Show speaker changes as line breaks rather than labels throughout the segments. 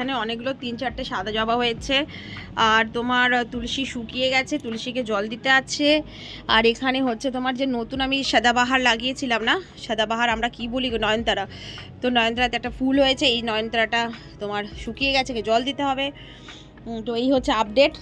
এখানে অনেকগুলো 3-4টে সাদা জবা হয়েছে, আর তোমার তুলসী শুকিয়ে গেছে, তুলসীকে জল দিতে আছে। আর এখানে হচ্ছে তোমার যে নতুন আমি সাদাবাহার লাগিয়েছিলাম না, সাদাবাহার আমরা কি বলি নয়নতারা, তো নয়নতারাতে একটা ফুল হয়েছে, এই নয়নতারাটা তোমার শুকিয়ে গেছে, জল দিতে হবে। তো এই হচ্ছে আপডেট।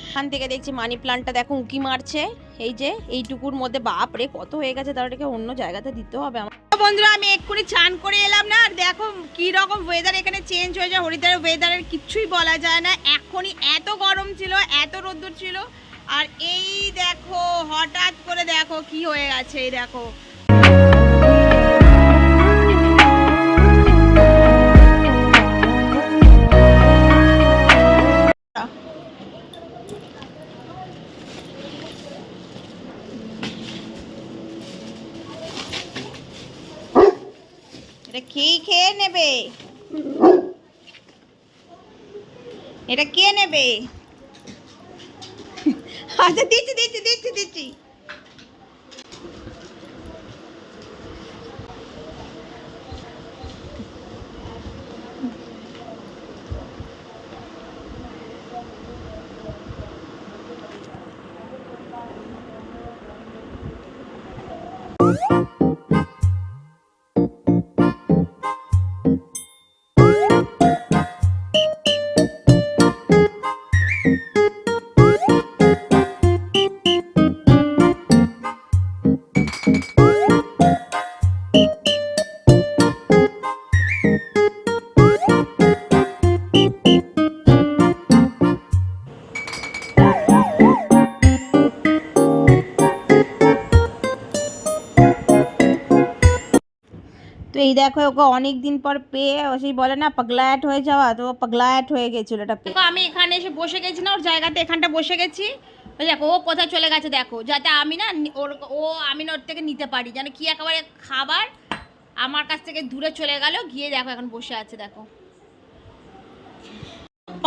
এখান থেকে দেখছি মানি প্লান্টটা দেখো উঁকি মারছে, এই যে এইটুকুর মধ্যে, বাপরে কত হয়ে গেছে, তার এটাকে অন্য জায়গাতে দিতে হবে আমার। বন্ধুরা আমি এক্ষুনি চান করে এলাম না, আর দেখো কি রকম ওয়েদার এখানে চেঞ্জ হয়ে যায়। হরিদ্বারের ওয়েদারের কিচ্ছুই বলা যায় না, এখনই এত গরম ছিল, এত রোদ্দুর ছিল, আর এই দেখো হঠাৎ করে দেখো কি হয়ে গেছে, এই দেখো। এটা খেয়ে নেবে, এটা কে নেবে? আচ্ছা দিচ্ছি দিচ্ছি দিচ্ছি দিচ্ছি। তো এই দেখো ওকে অনেক দিন পর পেয়ে, ও সেই বলে না পাগলায়াট হয়ে যাওয়া, তো পাগলায়াট হয়ে গেছিল এটা পেয়ে। আমি এখানে এসে বসে গেছি না, ওর জায়গাতে এখানটা বসে গেছি, ওই দেখো ও কোথায় চলে গেছে দেখো, যাতে আমি না আমি না ওর থেকে নিতে পারি, যেন কি একেবারে খাবার আমার কাছ থেকে দূরে চলে গেল, গিয়ে দেখো এখন বসে আছে দেখো।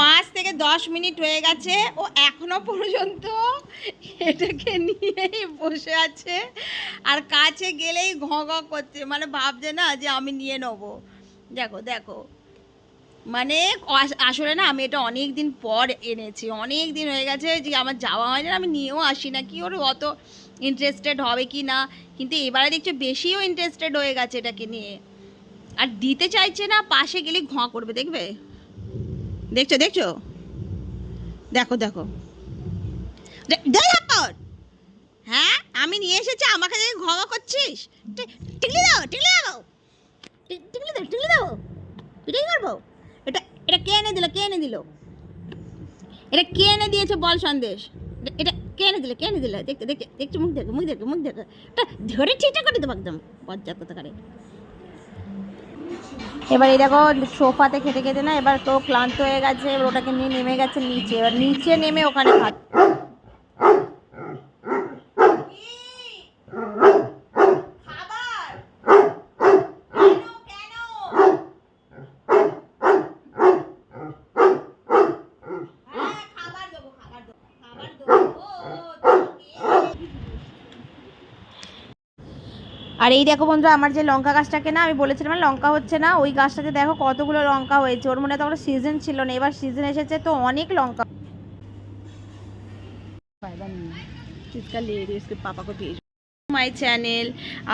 5 থেকে 10 মিনিট হয়ে গেছে, ও এখনো পর্যন্ত এটাকে নিয়েই বসে আছে, আর কাছে গেলেই ঘ ঘ করছে, মানে ভাবছে না যে আমি নিয়ে নেবো। দেখো দেখো, মানে আসলে না আমি এটা অনেক দিন পর এনেছি, অনেক দিন হয়ে গেছে যে আমার যাওয়া হয় না, আমি নিয়েও আসি না, কি ওর অত ইন্টারেস্টেড হবে কি না, কিন্তু এবারে দেখছো বেশিও ইন্টারেস্টেড হয়ে গেছে এটাকে নিয়ে, আর দিতে চাইছে না, পাশে গেলেই ঘ করবে, দেখবে, দেখছো দেখছো, দেখো দেখো, হ্যাঁ আমি নিয়ে এসেছি আমাকে ঘ ঘ করছিস, টিকলি দাও টিকলি দাও টিকলি দাও টিকলি দাও, এটাই করবো। এটা এটা কে এনে দিল, কে এনে দিল, এটা কে এনে দিয়েছে বল সন্দেশ, এটা কে এনে দিল, কে এনে দিল, দেখতে দেখতে দেখছো, মুখ দেখো মুখ দেখো মুখ দেখো, এটা ধরে ঠিকঠাক করে দেবো একদম বজ্জাত কথা করে। এবার এই দেখো সোফাতে খেতে খেতে না এবার তো ক্লান্ত হয়ে গেছে, এবার ওটাকে নিয়ে নেমে গেছে নিচে, এবার নিচে নেমে ওখানে খাচ্ছে। আর এই দেখো বন্ধুরা আমার যে লঙ্কা গাছটাকে না আমি বলেছিলাম লঙ্কা হচ্ছে না, ওই গাছটাতে দেখো কতগুলো লঙ্কা হয়েছে, ওর মনে তখন সিজন ছিল না, এবার সিজন এসেছে তো অনেক লঙ্কা। মাই চ্যানেল,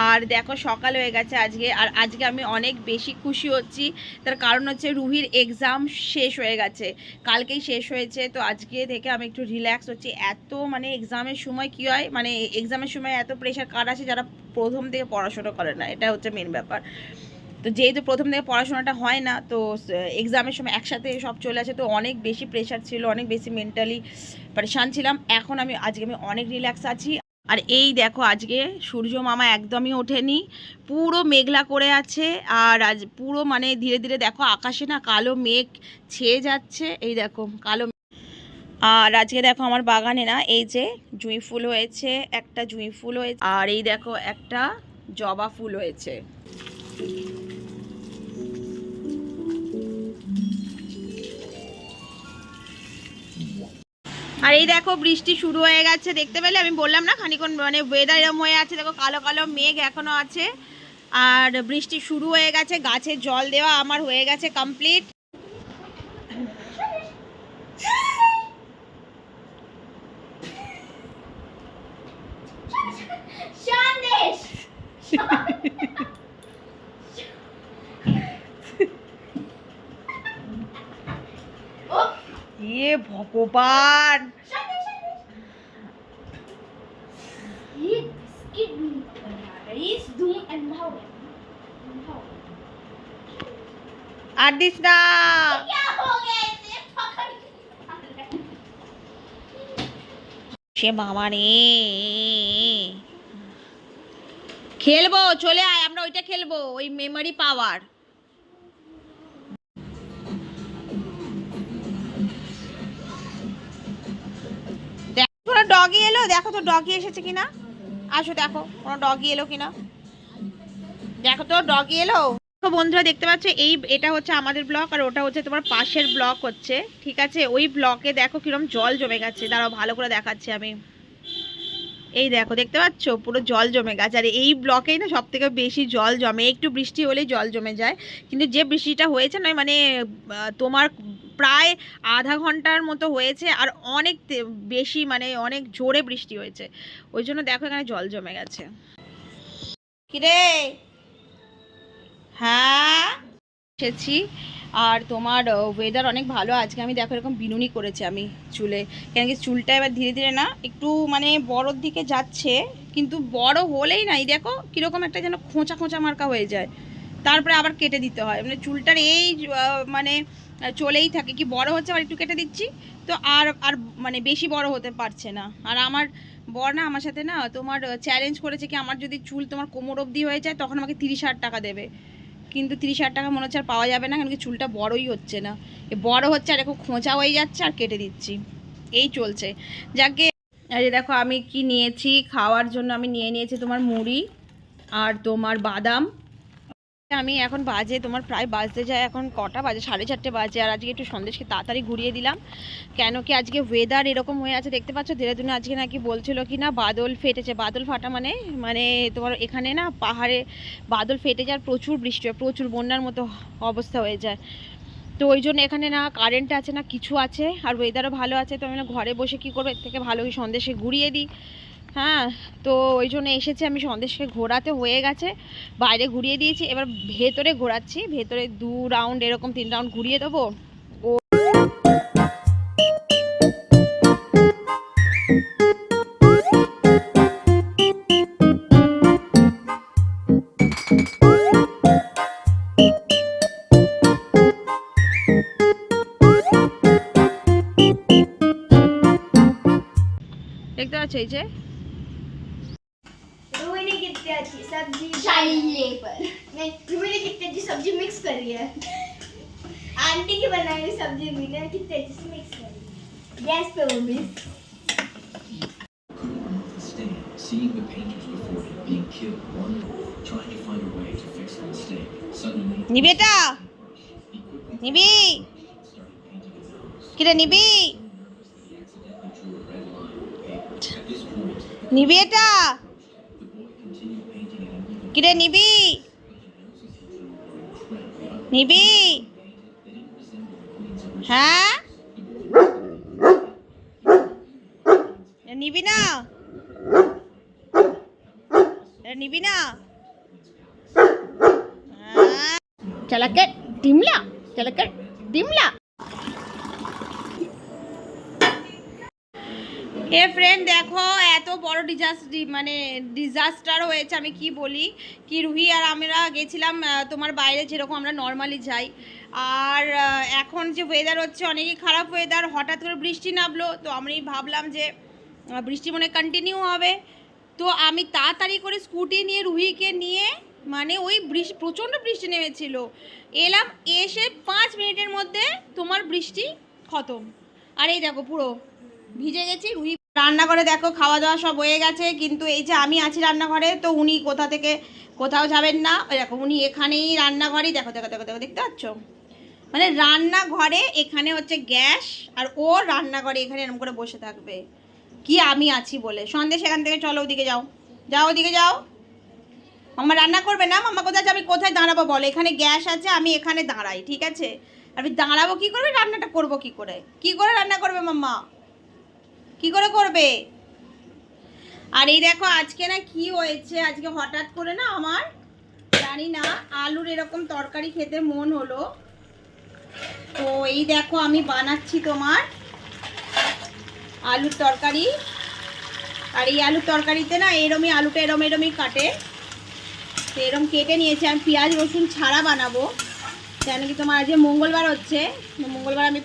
আর দেখো সকাল হয়ে গেছে আজকে, আর আজকে আমি অনেক বেশি খুশি হচ্ছি, তার কারণ হচ্ছে রুহির এক্সাম শেষ হয়ে গেছে, কালকেই শেষ হয়েছে, তো আজকে থেকে আমি একটু রিল্যাক্স হচ্ছি। এত মানে এক্সামের সময় কী হয়, মানে এক্সামের সময় এত প্রেশার কার আছে যারা প্রথম থেকে পড়াশোনা করে না, এটা হচ্ছে মেন ব্যাপার। তো যেহেতু প্রথম থেকে পড়াশোনাটা হয় না, তো এক্সামের সময় একসাথে সব চলে আসে, তো অনেক বেশি প্রেশার ছিল, অনেক বেশি মেন্টালি পরেশান ছিলাম। এখন আজকে আমি অনেক রিল্যাক্স আছি। আর এই দেখো আজকে সূর্য মামা একদমই ওঠেনি, পুরো মেঘলা করে আছে, আর আজ পুরো মানে ধীরে ধীরে দেখো আকাশে না কালো মেঘ ছেয়ে যাচ্ছে, এই দেখো কালো। আর আজকে দেখো আমার বাগানে না এই যে জুঁই ফুল হয়েছে, একটা জুঁই ফুল হয়েছে, আর এই দেখো একটা জবা ফুল হয়েছে। আর এই দেখো বৃষ্টি শুরু হয়ে গেছে, দেখতে পেলে আমি বললাম না খানিক্ষণ মানে ওয়েদার এরম হয়ে আছে, দেখো কালো কালো মেঘ এখনো আছে, আর বৃষ্টি শুরু হয়ে গেছে, গাছে জল দেওয়া আমার হয়ে গেছে কমপ্লিট। এ ভগবান, আর দিস না। সে মামা রে, খেলবো, চলে আয়, আমরা ওইটা খেলবো, ওই মেমোরি পাওয়ার। দেখো ডগি এলো, দেখো তো ডগি এসেছে কিনা, আসো দেখো কোনো ডগি এলো কিনা, দেখো তো ডগি এলো। বন্ধুরা দেখতে পাচ্ছ, এটা হচ্ছে আমাদের ব্লক, আর ওটা হচ্ছে তোমার পাশের ব্লক হচ্ছে, ঠিক আছে। ওই ব্লকে দেখো কিরম জল জমে গেছে, দাঁড়াও ভালো করে দেখাচ্ছি আমি। এই দেখো, দেখতে পাচ্ছ পুরো জল জমে গেছে। আর এই ব্লকেই না সব থেকে বেশি জল জমে, একটু বৃষ্টি হলেই জল জমে যায়। কিন্তু যে বৃষ্টিটা হয়েছে নয় মানে তোমার প্রায় আধা ঘন্টার মতো হয়েছে, আর অনেক বেশি মানে অনেক জোরে বৃষ্টি হয়েছে, ওই জন্য দেখো এখানে জল জমে গেছে। কিরে, হ্যাঁ এসেছি। আর তোমার ওয়েদার অনেক ভালো আজকে। আমি দেখো এরকম বিনুনি করেছি আমি চুলে, কেন কি চুলটা এবার ধীরে ধীরে না একটু মানে বড়োর দিকে যাচ্ছে, কিন্তু বড় হলেই না এই দেখো কীরকম একটা যেন খোঁচা খোঁচা মার্কা হয়ে যায়, তারপরে আবার কেটে দিতে হয়। মানে চুলটার এই মানে চলেই থাকে, কি বড় হচ্ছে আবার একটু কেটে দিচ্ছি, তো আর আর মানে বেশি বড় হতে পারছে না। আর আমার বর না আমার সাথে না তোমার চ্যালেঞ্জ করেছে কি, আমার যদি চুল তোমার কোমর অবধি হয়ে যায় তখন আমাকে 30,000 টাকা দেবে। কিন্তু 30,000 টাকা মনে হচ্ছে আর পাওয়া যাবে না, কারণ কি চুলটা বড়ই হচ্ছে না, বড় হচ্ছে আর একটু খোঁচা হয়ে যাচ্ছে আর কেটে দিচ্ছি, এই চলছে। যাকে এই দেখো আমি কি নিয়েছি খাওয়ার জন্য, আমি নিয়েছি তোমার মুড়ি আর তোমার বাদাম। আমি এখন বাজে তোমার প্রায় বাজতে যায়, এখন কটা বাজে, 4:30 বাজে। আর আজকে একটু সন্দেশকে তাড়াতাড়ি ঘুরিয়ে দিলাম, কেন কি আজকে ওয়েদার এরকম হয়ে আছে দেখতে পাচ্ছ, দেরাদুনে আজকে নাকি বলছিল কি না বাদল ফেটেছে। বাদল ফাটা মানে মানে তোমার এখানে না পাহাড়ে বাদল ফেটে যায়, প্রচুর বৃষ্টি হয়, প্রচুর বন্যার মতো অবস্থা হয়ে যায়। তো ওই জন্য এখানে না কারেন্ট আছে না কিছু আছে, আর ওয়েদারও ভালো আছে। তো আমি না ঘরে বসে কী করবো, এর থেকে ভালো ওই সন্দেশে ঘুরিয়ে দিই। হ্যাঁ, তো ওই জন্য এসেছি আমি, সন্দেশকে ঘোরাতে হয়ে গেছে, বাইরে ঘুরিয়ে দিয়েছি, এবার ভেতরে ঘোরাচ্ছি, ভেতরে 2 রাউন্ড এরকম 3 রাউন্ড ঘুরিয়ে দেবো। ও দেখতে পাচ্ছ এই যে
कितनी अच्छी सब्जी चाहिए, पर नहीं रूही ने कितनी अच्छी सब्जी मिक्स करी है, आंटी की बनाई हुई सब्जी भी ने कितनी अच्छी से मिक्स करी गैस पे, वो भी
seeing the painters before him being killed one by one, trying to find a way to fix the mistake. Suddenly,
নিবেটা নিবি কিরে নিবি নিবি এটা কিরে নিবি নিবি, হ্যাঁ নিবি না, নিবি না, চালাকে ডিমলা, চালাকে ডিমলা। এ ফ্রেন্ড দেখো এত বড় ডিজাস্টার হয়েছে, আমি কি বলি, কি রুহি আর আমরা গেছিলাম তোমার বাইরে যেরকম আমরা নর্মালি যাই, আর এখন যে ওয়েদার হচ্ছে অনেকই খারাপ ওয়েদার, হঠাৎ করে বৃষ্টি নামলো, তো আমি ভাবলাম যে বৃষ্টি মনে কন্টিনিউ হবে, তো আমি তাড়াতাড়ি করে স্কুটি নিয়ে রুহিকে নিয়ে মানে ওই প্রচণ্ড বৃষ্টি নেমেছিল, এলাম, এসে 5 মিনিটের মধ্যে তোমার বৃষ্টি খতম। আর এই দেখো পুরো ভিজে গেছি। রুহি রান্নাঘরে দেখো খাওয়া দাওয়া সব হয়ে গেছে, কিন্তু এই যে আমি আছি রান্নাঘরে, তো উনি কোথা থেকে কোথাও যাবেন না, ওই দেখো উনি এখানেই রান্নাঘরেই, দেখো দেখো দেখো দেখো দেখতে পাচ্ছ, মানে রান্নাঘরে এখানে হচ্ছে গ্যাস, আর ও রান্নাঘরে এখানে এরকম করে বসে থাকবে, কি আমি আছি বলে। সন্দেশ এখান থেকে চলো ওদিকে যাও, যাও ওদিকে যাও, মাম্মা রান্না করবে না, মাম্মা কোথায় যাবে, কোথায় দাঁড়াবো বলো, এখানে গ্যাস আছে আমি এখানে দাঁড়াই, ঠিক আছে, আমি দাঁড়াবো কি করবে, রান্নাটা করবো কি করে, কি করে রান্না করবে মাম্মা, কি করে করবে। আর এই দেখো আজকে না কি হয়েছে, আজকে হঠাৎ করে না আমার জানি না আলুর এরকম তরকারি খেতে মন হলো, তো এই দেখো আমি বানাচ্ছি তোমার আলুর তরকারি। আর এই আলুর তরকারিতে না এরমই আলুটা এরমই কাটে, তো এরম কেটে নিয়েছি। আমি পেঁয়াজ রসুন ছাড়া বানাবো, কেন কি তোমার আজকে মঙ্গলবার হচ্ছে, মঙ্গলবার আমি